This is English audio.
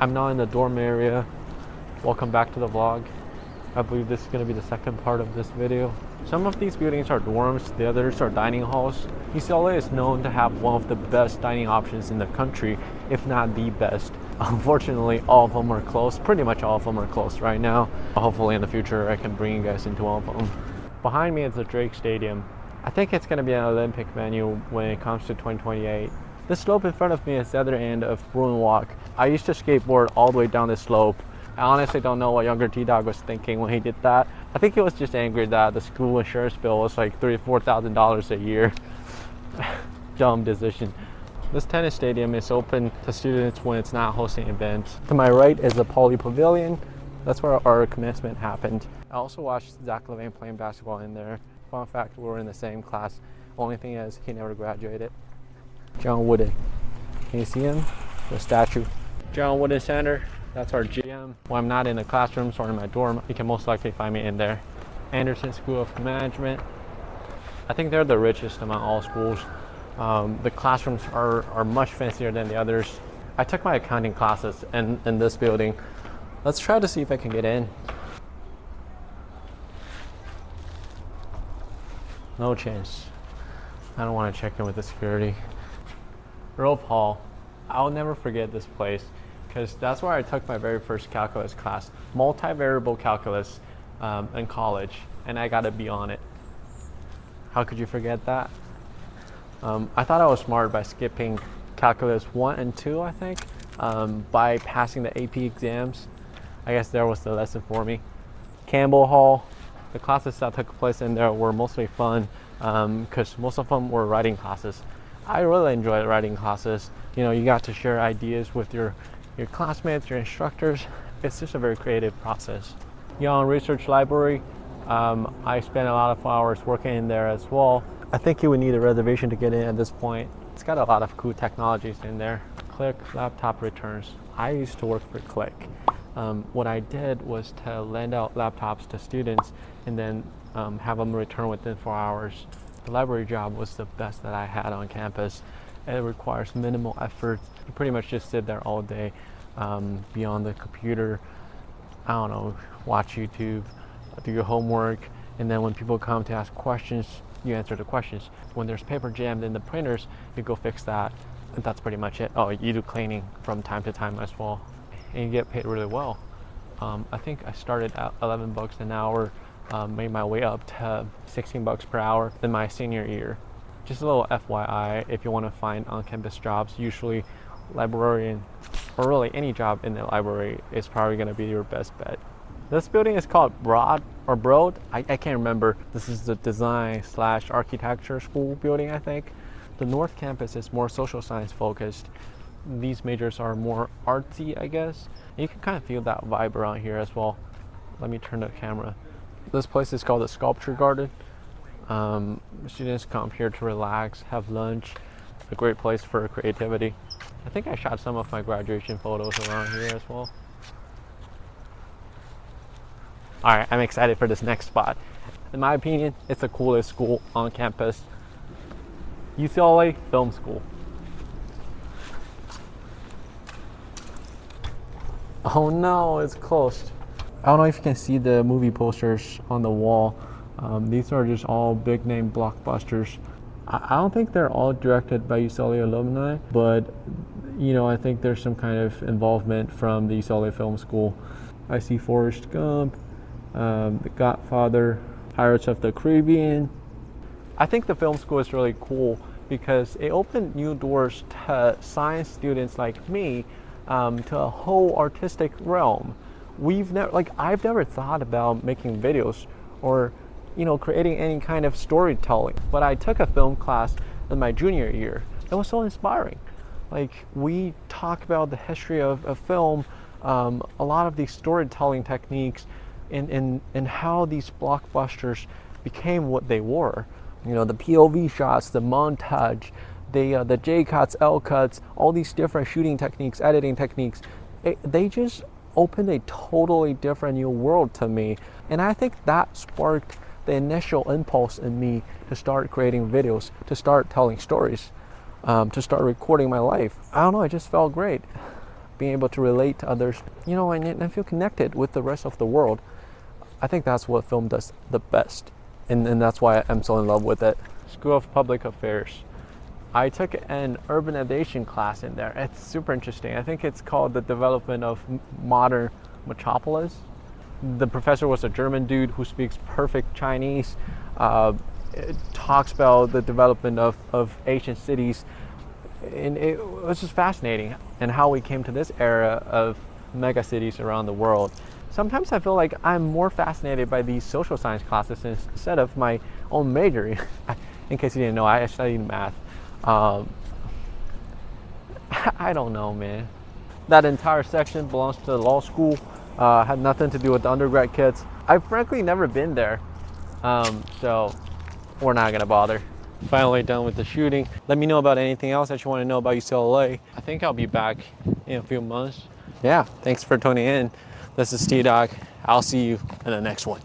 I'm now in the dorm area. Welcome back to the vlog. I believe this is going to be the second part of this video. Some of these buildings are dorms, the others are dining halls. UCLA is known to have one of the best dining options in the country, if not the best. Unfortunately, all of them are closed. Pretty much all of them are closed right now. Hopefully in the future I can bring you guys into one of them. Behind me is the Drake Stadium. I think it's going to be an Olympic venue when it comes to 2028. This slope in front of me is the other end of Bruin Walk. I used to skateboard all the way down this slope. I honestly don't know what younger T-Dog was thinking when he did that. I think he was just angry that the school insurance bill was like $3,000 or $4,000 a year. Dumb decision. This tennis stadium is open to students when it's not hosting events. To my right is the Poly Pavilion. That's where our commencement happened. I also watched Zach LaVine playing basketball in there. Fun fact, we were in the same class. Only thing is, he never graduated. John Wooden. Can you see him? The statue. John Wooden Center. That's our GM. When I'm not in the classrooms or in my dorm, you can most likely find me in there. Anderson School of Management. I think they're the richest among all schools. The classrooms are much fancier than the others. I took my accounting classes in this building. Let's try to see if I can get in. No chance. I don't want to check in with the security. Rove Hall. I'll never forget this place because that's where I took my very first calculus class, multivariable calculus in college, and I got a B on it. How could you forget that? I thought I was smart by skipping calculus 1 and 2, I think, by passing the AP exams. I guess there was the lesson for me. Campbell Hall. The classes that took place in there were mostly fun because most of them were writing classes. I really enjoyed writing classes. You know, you got to share ideas with your classmates, your instructors. It's just a very creative process. Young Research Library. I spent a lot of hours working in there as well. I think you would need a reservation to get in at this point. It's got a lot of cool technologies in there. Click laptop returns. I used to work for Click. What I did was to lend out laptops to students and then have them return within 4 hours. The library job was the best that I had on campus. It requires minimal effort. You pretty much just sit there all day, be on the computer, I don't know, watch YouTube, do your homework, and then when people come to ask questions, you answer the questions. When there's paper jammed in the printers, you go fix that. And that's pretty much it. Oh, you do cleaning from time to time as well. And you get paid really well. I think I started at $11 an hour, made my way up to $16 per hour in my senior year. Just a little FYI, if you want to find on-campus jobs, usually librarian or really any job in the library is probably going to be your best bet. This building is called Broad. I can't remember. This is the design / architecture school building, I think. The North Campus is more social science focused. These majors are more artsy, I guess. You can kind of feel that vibe around here as well. Let me turn the camera. This place is called the Sculpture Garden. Students come here to relax, have lunch. A great place for creativity. I think I shot some of my graduation photos around here as well. Alright, I'm excited for this next spot. In my opinion, it's the coolest school on campus. UCLA Film School. Oh no, it's closed. I don't know if you can see the movie posters on the wall. These are just all big name blockbusters. I don't think they're all directed by UCLA alumni, but you know, I think there's some kind of involvement from the UCLA Film School. I see Forrest Gump, The Godfather, Pirates of the Caribbean. I think the film school is really cool because it opened new doors to science students like me to a whole artistic realm. I've never thought about making videos or, you know, creating any kind of storytelling. But I took a film class in my junior year. It was so inspiring. Like, we talk about the history of film, a lot of these storytelling techniques, and how these blockbusters became what they were. You know, the POV shots, the montage, the J cuts, L cuts, all these different shooting techniques, editing techniques. They just opened a totally different new world to me. And I think that sparked the initial impulse in me to start creating videos, to start telling stories, to start recording my life. I don't know, it just felt great. being able to relate to others, you know, and feel connected with the rest of the world. I think that's what film does the best. And that's why I'm so in love with it. School of Public Affairs. I took an urbanization class in there. It's super interesting. I think it's called the development of modern metropolis. The professor was a German dude who speaks perfect Chinese. It talks about the development of Asian cities. And it was just fascinating. And how we came to this era of mega cities around the world. Sometimes I feel like I'm more fascinated by these social science classes instead of my own major. In case you didn't know, I studied math. I don't know, man. That entire section belongs to the law school. Had nothing to do with the undergrad kids. I've frankly never been there, so we're not gonna bother. Finally done with the shooting. Let me know about anything else that you want to know about UCLA. I think I'll be back in a few months. Yeah, thanks for tuning in. This is T-Dog. I'll see you in the next one.